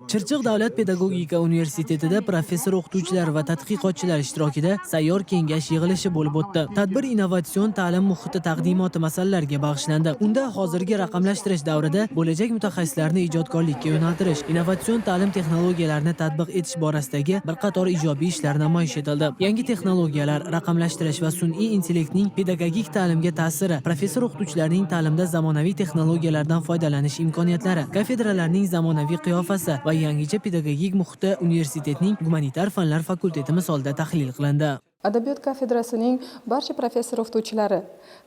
Chirchiq davlat pedagogika universitetida professor o'qituvchilar va tadqiqotchilar ishtirokida sayyor kengash yig'ilishi bo'lib o'tdi. Tadbir innovatsion ta'lim muhiti taqdimoti masalalariga bag'ishlandi. Unda hozirgi raqamlashtirish davrida bo'lajak mutaxassislarni ijodkorlikka yo'naltirish, innovatsion ta'lim texnologiyalarini tatbiq etish borasidagi bir qator ijobiy ishlar namoyish etildi. Yangi texnologiyalar, raqamlashtirish va sun'iy intellektning pedagogik ta'limga ta'siri, professor o'qituvchilarning ta'limda zamonaviy texnologiyalardan foydalanish imkoniyatlari, kafedralarning zamonaviy qiyofasi va yangicha pedagogik muhiti universitetning gumanitar fanlar fakulteti misolida tahlil qilindi. Adabiyot kafedrasining barcha professor o'qituvchilari,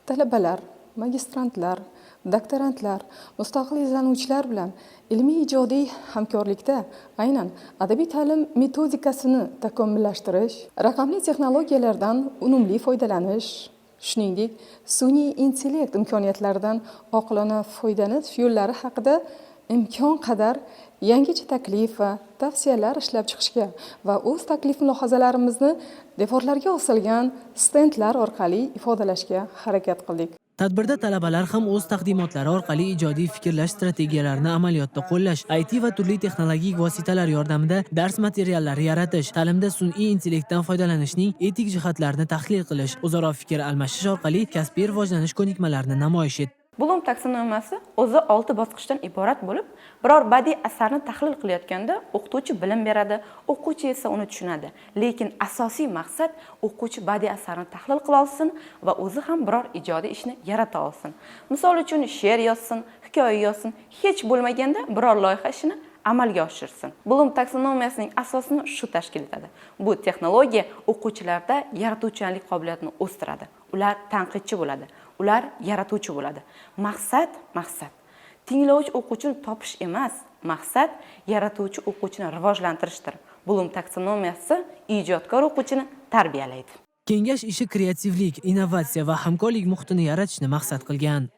talabalar, magistrantlar, doktorantlar, mustaqil izlanuvchilar bilan ilmiy-ijodiy hamkorlikda aynan adabiy ta'lim metodikasini takomillashtirish, raqamli texnologiyalardan unumli foydalanish, shuningdek, sun'iy intellekt imkoniyatlaridan oqilona foydalanish yo'llari haqida imkon qadar yangicha taklif va tavsiyalar ishlab chiqishga va o'z taklif mulohazalarimizni devorlarga osilgan stendlar orqali ifodalashga harakat qildik. Tadbirda talabalar ham o'z taqdimotlari orqali ijodiy fikrlash strategiyalarini amaliyotda qo'llash, IT va turli texnologik vositalar yordamida dars materiallari yaratish, ta'limda sun'iy intellektdan foydalanishning etik jihatlarini tahlil qilish, o'zaro fikr almashish orqali kasbiy rivojlanish ko'nikmalarini namoyish etdi. Bloom taksonomiyasi o'zi 6 bosqichdan iborat bo'lib, biror badiiy asarni tahlil qilayotganda o'qituvchi bilim beradi, o'quvchi esa uni tushunadi. Lekin asosiy maqsad o'quvchi badiiy asarni tahlil qila olsin va o'zi ham biror ijodiy ishni yarata olsin. Misol uchun she'r yozsin, hikoya yozsin, hech bo'lmaganda biror loyiha ishini amalga oshirsin. Bloom taksonomiyasining asosini shu tashkil etadi. Bu texnologiya o'quvchilarda yaratuvchanlik qobiliyatini o'stiradi. Ular tanqidchi bo'ladi. Ular yaratuvchi bo'ladi. Maqsad tinglovchi o'quvchini topish emas, maqsad yaratuvchi o'quvchini rivojlantirishdir. Bloom taksonomiyasi ijodkor o'quvchini tarbiyalaydi. Kengash ishi kreativlik, innovatsiya va hamkorlik muhitini yaratishni maqsad qilgan.